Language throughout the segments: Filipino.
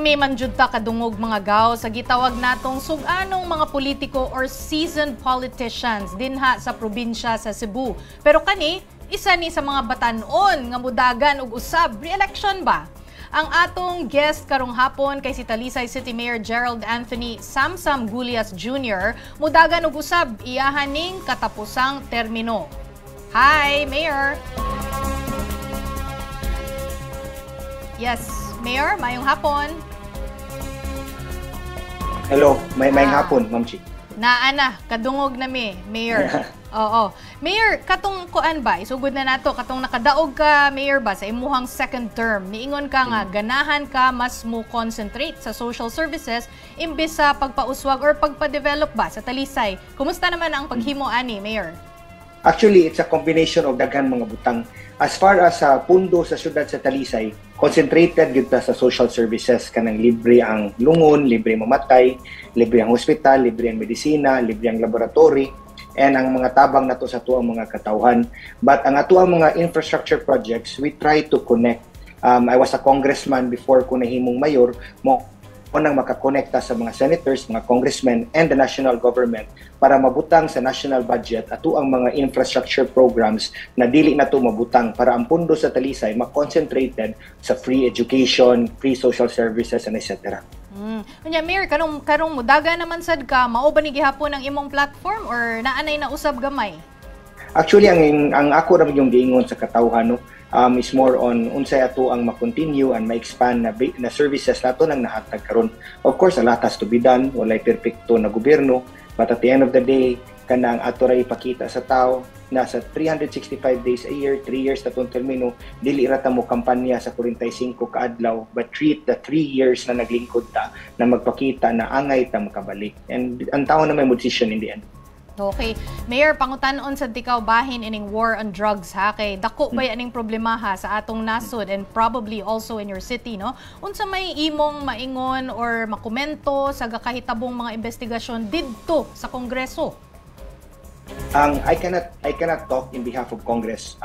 Kani man jud ta kadungog mga gaw sa gitawag natong suganong mga politiko or seasoned politicians dinha sa probinsya sa Cebu. Pero kani isa ni sa mga batan-on nga mudagan og usab re-election ba? Ang atong guest karong hapon kay si Talisay City Mayor Gerald Anthony Samsam Gulyas Jr. mudagan og usab iyahan ning katapusang termino. Hi, Mayor. Yes, Mayor, mayong hapon. Hello, mayong hapon, Ma'am Chi. Naana, kadungog na mi, Mayor. Oo. Mayor, katong kuan ba? Isugod na nato, katong nakadaog ka, Mayor ba, sa imuhang second term, niingon ka nga, ganahan ka mas mo concentrate sa social services imbis sa pagpauswag or pagpa-develop ba sa Talisay. Kumusta naman ang paghimo ani, Mayor? Actually, it's a combination of daghan mga butang. As far as sa pundo sa syudad sa Talisay, concentrated gid sa social services, kanang libre ang lungon, libre mamatay, libre ang hospital, libre ang medisina, libre ang laboratory, and ang mga tabang nato sa tuang mga katawhan. But ang atuang mga infrastructure projects, we try to connect. I was a congressman before ko nahimong mayor, mo nang makakonekta sa mga senators, mga congressmen, and the national government para mabutang sa national budget ato ang mga infrastructure programs na dili na to mabutang para ang pundo sa Talisay ma-concentrated sa free education, free social services, and etc. Unya, Mayor, karong mudaga naman sad ka, mao ba ni gihapon ang imong platform or naanay na usab gamay? Actually, ang ako ra yung giingon sa katawhan, no, is more on unsay ato ang ma-continue and ma-expand na services nato nang nahatag karon. Of course, a lot has to be done. Walay perpekto na gobyerno, but at the end of the day, kanang ato ra ipakita sa tao na sa 365 days a year, 3 years na itong termino, dili ra ta mo kampanya sa 45 kaadlaw, but treat the 3 years na naglingkod ta na magpakita na angay ta makabalik. And ang tao na may decision in the end. Okay. Mayor, pangutanon sa tikaw bahin ining war on drugs ha kay dako ba yaning problema ha sa atong nasod and probably also in your city, no? Unsa may imong maingon or makomento sa gakahitabong mga investigasyon didto sa Kongreso? I cannot talk in behalf of Congress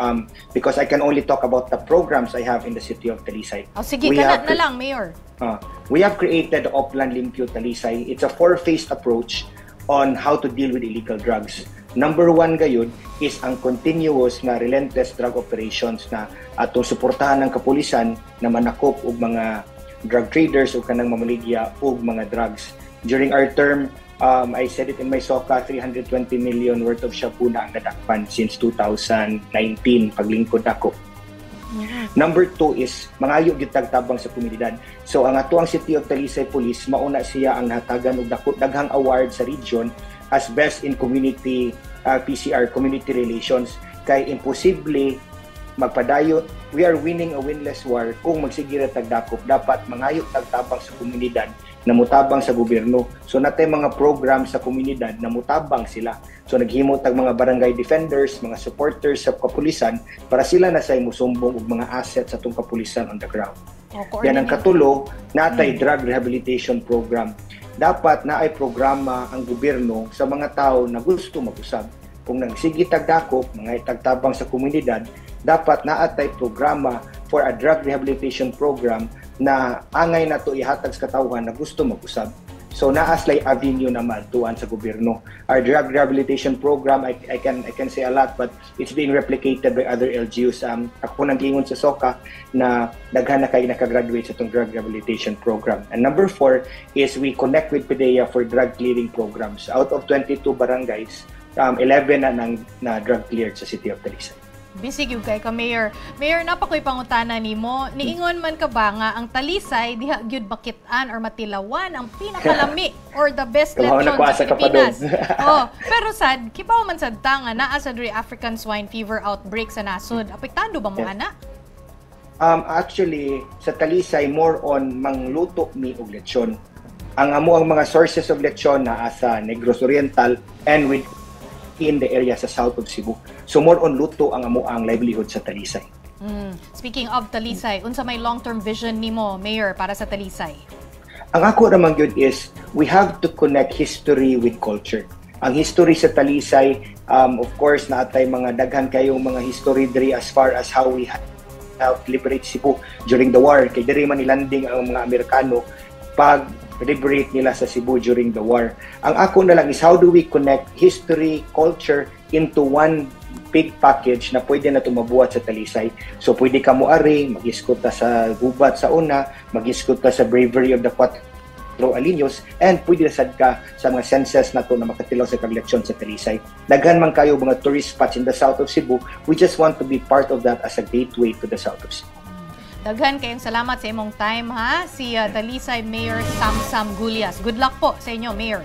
because I can only talk about the programs I have in the city of Talisay. Oh, sige, kanat na lang, Mayor. We have created Oplan Limpyo Talisay. It's a 4-phase approach on how to deal with illegal drugs. Number 1 gayon is ang continuous na relentless drug operations na atong suportahan ng kapulisan na manakop og mga drug traders o kanang mamaligya og mga drugs. During our term, I said it in my SOCA, 320 million worth of shabu na ang nadakpan since 2019 paglingkod ako. Number 2 is mangayo gyud tagtabang sa komunidad. So ang ato ang City of Talisay Police mauna siya ang nahatagan og daghang award sa region as best in community PCR, community relations, kay imposible magpadayon. We are winning a winless war kung magsigira tagdakop. Dapat mangayo tagtabang sa komunidad na mutabang sa gobyerno. So natay mga program sa komunidad na mutabang sila. So naghimo tag mga barangay defenders, mga supporters sa kapulisan para sila na say musumbong og mga assets sa atong kapulisan on the ground. Yan ang katulo, natay drug rehabilitation program. Dapat naay programa ang gobyerno sa mga tao na gusto mag-usab. Kung nagsigi tagdakop, mga tagtabang sa komunidad, dapat naatay programa for a drug rehabilitation program na angay na to ihatag sa katawhan na gusto mag-usab. So naaslay avenue naman tuwan sa gobyerno. Our drug rehabilitation program, I can say a lot, but it's being replicated by other LGUs. Ako nang giingon sa SOCA na daghan na kay nakagraduate sa itong drug rehabilitation program. And number 4 is we connect with PDEA for drug clearing programs. Out of 22 barangays, 11 na drug cleared sa City of Talisay. Bisig yung kay ka, Mayor. Mayor, napakoy pangutana nimo. Niingon man ka ba nga ang Talisay diha gyud bakitan or matilawan ang pinakalami or the best lechon sa Pilipinas. Pero sad, kibaw man sad ta nga naa sa African swine fever outbreak sa nasod. Apektado ba mo ana? Actually, sa Talisay more on mangluto mi og lechon. Ang amo ang mga sources of lechon naa sa Negros Oriental and in the area sa south of Cebu. So more on luto ang amo ang livelihood sa Talisay. Speaking of Talisay, unsa may long-term vision nimo, Mayor, para sa Talisay? Ang ako naman yun is we have to connect history with culture. Ang history sa Talisay, of course, naatay mga daghan kayong mga history diri as far as how we helped liberate Cebu during the war. Kay diri man nilanding ang mga Amerikano pag-liberate nila sa Cebu during the war. Ang ako na lang is how do we connect history, culture into one big package na pwede na tumabuhat sa Talisay. So pwede ka mo ari, mag-iskot ta sa gubat sa una, mag-iskot ta sa bravery of the Cuatro Aliños, and pwede sad ka sa mga senses na to na makatilaw sa kagleksyon sa Talisay. Daghan man kayo mga tourist spots in the south of Cebu. We just want to be part of that as a gateway to the south of Cebu. Daghan kayong salamat sa imong time ha, si Talisay Mayor Samsam Gulyas. Good luck po sa inyo, Mayor.